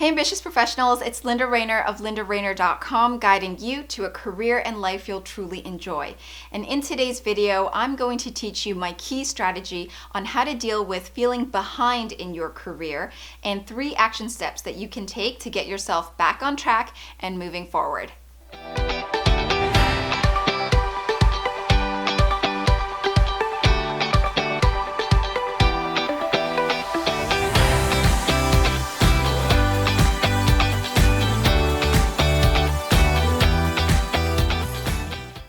Hey ambitious professionals, it's Linda Rayner of lindarayner.com, guiding you to a career and life you'll truly enjoy. And in today's video, I'm going to teach you my key strategy on how to deal with feeling behind in your career and 3 action steps that you can take to get yourself back on track and moving forward.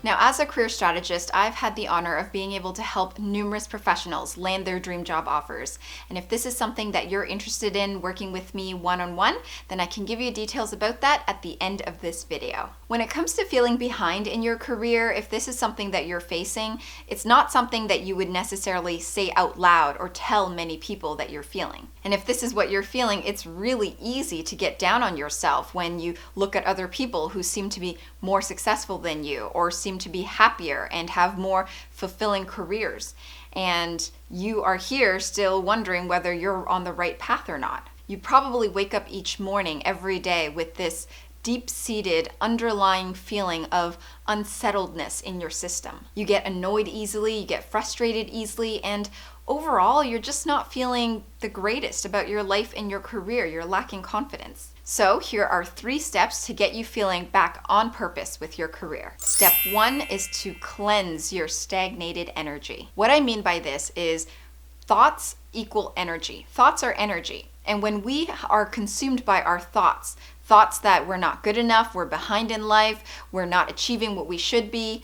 Now, as a career strategist, I've had the honor of being able to help numerous professionals land their dream job offers. And if this is something that you're interested in working with me one-on-one, then I can give you details about that at the end of this video. When it comes to feeling behind in your career, if this is something that you're facing, it's not something that you would necessarily say out loud or tell many people that you're feeling. And if this is what you're feeling, it's really easy to get down on yourself when you look at other people who seem to be more successful than you or seem to be happier and have more fulfilling careers. And you are here still wondering whether you're on the right path or not. You probably wake up each morning every day with this deep-seated underlying feeling of unsettledness in your system. You get annoyed easily, you get frustrated easily, and overall, you're just not feeling the greatest about your life and your career. You're lacking confidence. So here are 3 steps to get you feeling back on purpose with your career. Step 1 is to cleanse your stagnated energy. What I mean by this is thoughts equal energy. Thoughts are energy. And when we are consumed by our thoughts that we're not good enough, we're behind in life, we're not achieving what we should be,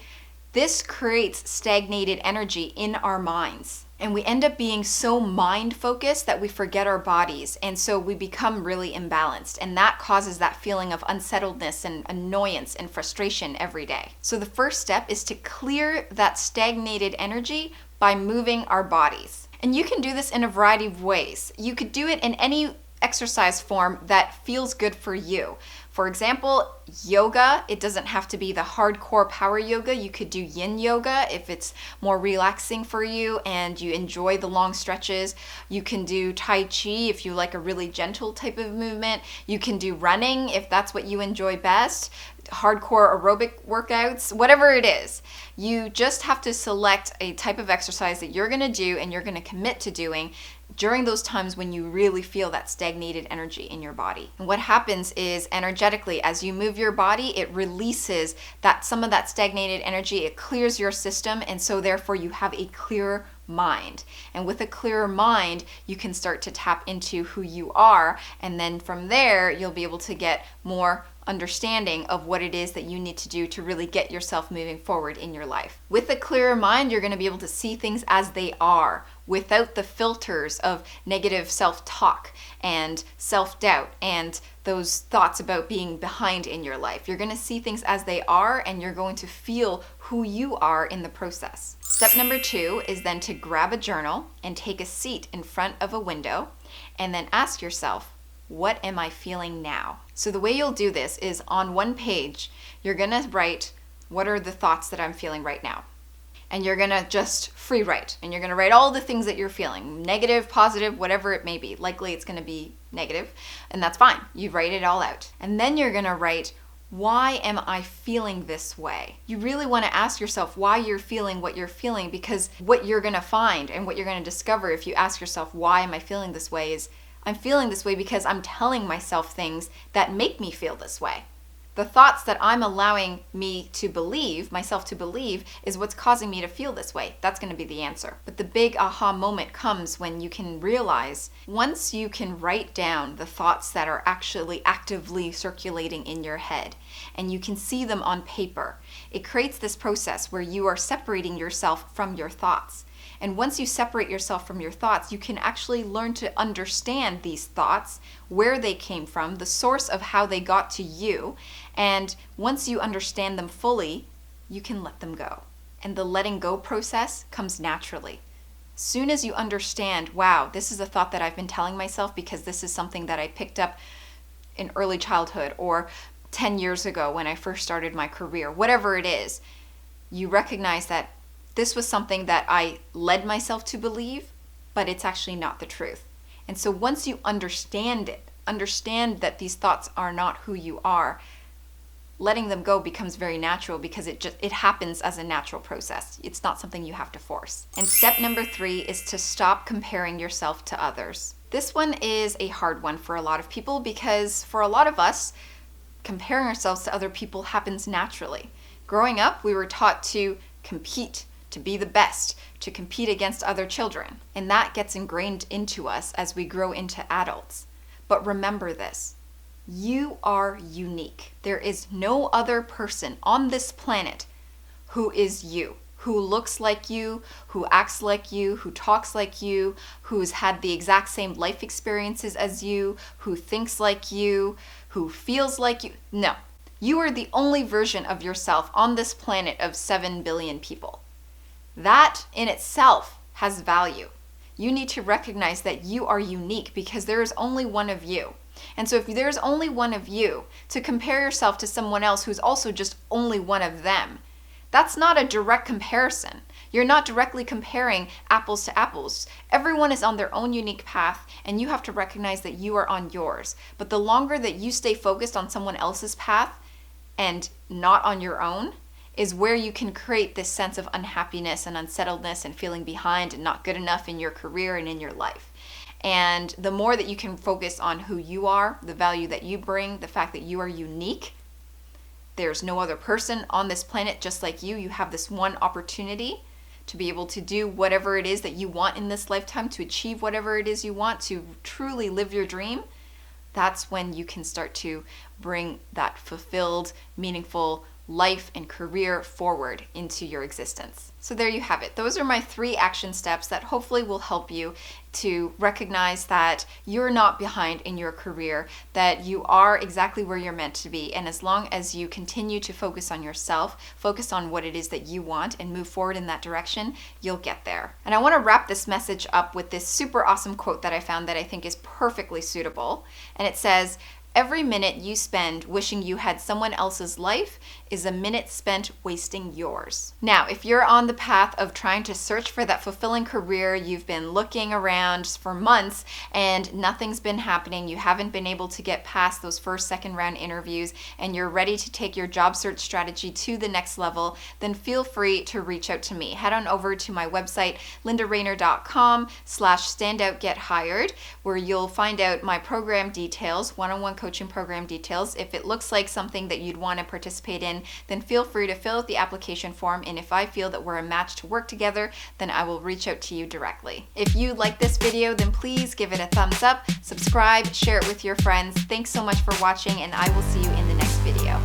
this creates stagnated energy in our minds. And we end up being so mind focused that we forget our bodies. And so we become really imbalanced. And that causes that feeling of unsettledness and annoyance and frustration every day. So the first step is to clear that stagnated energy by moving our bodies. And you can do this in a variety of ways. You could do it in any exercise form that feels good for you. For example, yoga, it doesn't have to be the hardcore power yoga. You could do yin yoga if it's more relaxing for you and you enjoy the long stretches. You can do tai chi if you like a really gentle type of movement. You can do running if that's what you enjoy best. Hardcore aerobic workouts, whatever it is. You just have to select a type of exercise that you're going to do and you're going to commit to doing during those times when you really feel that stagnated energy in your body. And what happens is energetically, as you move your body, it releases some of that stagnated energy, it clears your system, and so therefore you have a clearer mind. And with a clearer mind, you can start to tap into who you are, and then from there, you'll be able to get more understanding of what it is that you need to do to really get yourself moving forward in your life. With a clearer mind, you're going to be able to see things as they are without the filters of negative self-talk and self-doubt and those thoughts about being behind in your life. You're going to see things as they are and you're going to feel who you are in the process. Step number 2 is then to grab a journal and take a seat in front of a window and then ask yourself, what am I feeling now? So the way you'll do this is on one page, you're gonna write, what are the thoughts that I'm feeling right now? And you're gonna just free write. And you're gonna write all the things that you're feeling, negative, positive, whatever it may be. Likely it's gonna be negative, and that's fine. You write it all out. And then you're gonna write, why am I feeling this way? You really want to ask yourself why you're feeling what you're feeling, because what you're gonna find and what you're gonna discover if you ask yourself, why am I feeling this way, is I'm feeling this way because I'm telling myself things that make me feel this way. The thoughts that I'm allowing myself to believe, is what's causing me to feel this way. That's going to be the answer. But the big aha moment comes when you can realize, once you can write down the thoughts that are actually actively circulating in your head, and you can see them on paper, it creates this process where you are separating yourself from your thoughts. And once you separate yourself from your thoughts, you can actually learn to understand these thoughts, where they came from, the source of how they got to you. And once you understand them fully, you can let them go. And the letting go process comes naturally. As soon as you understand, wow, this is a thought that I've been telling myself because this is something that I picked up in early childhood or 10 years ago when I first started my career, whatever it is, you recognize that this was something that I led myself to believe, but it's actually not the truth. And so once you understand it, understand that these thoughts are not who you are, letting them go becomes very natural because it happens as a natural process. It's not something you have to force. And step number 3 is to stop comparing yourself to others. This one is a hard one for a lot of people because for a lot of us, comparing ourselves to other people happens naturally. Growing up, we were taught to compete, to be the best, to compete against other children. And that gets ingrained into us as we grow into adults. But remember this, you are unique. There is no other person on this planet who is you, who looks like you, who acts like you, who talks like you, who's had the exact same life experiences as you, who thinks like you, who feels like you. No, you are the only version of yourself on this planet of 7 billion people. That in itself has value. You need to recognize that you are unique because there is only one of you. And so if there's only one of you, to compare yourself to someone else who's also just only one of them, that's not a direct comparison. You're not directly comparing apples to apples. Everyone is on their own unique path, and you have to recognize that you are on yours. But the longer that you stay focused on someone else's path and not on your own, is where you can create this sense of unhappiness and unsettledness and feeling behind and not good enough in your career and in your life. And the more that you can focus on who you are, the value that you bring, the fact that you are unique, there's no other person on this planet just like you. You have this one opportunity to be able to do whatever it is that you want in this lifetime, to achieve whatever it is you want, to truly live your dream. That's when you can start to bring that fulfilled, meaningful life and career forward into your existence. So there you have it. Those are my 3 action steps that hopefully will help you to recognize that you're not behind in your career, that you are exactly where you're meant to be. And as long as you continue to focus on yourself, focus on what it is that you want and move forward in that direction, you'll get there. And I want to wrap this message up with this super awesome quote that I found that I think is perfectly suitable. And it says, "Every minute you spend wishing you had someone else's life is a minute spent wasting yours." Now, if you're on the path of trying to search for that fulfilling career, you've been looking around for months and nothing's been happening, you haven't been able to get past those first, second round interviews, and you're ready to take your job search strategy to the next level, then feel free to reach out to me. Head on over to my website, lindarainer.com/standoutgethired, where you'll find out my program details, one-on-one coaching program details. If it looks like something that you'd want to participate in, then feel free to fill out the application form, and if I feel that we're a match to work together, then I will reach out to you directly. If you like this video, then please give it a thumbs up, subscribe, share it with your friends. Thanks so much for watching, and I will see you in the next video.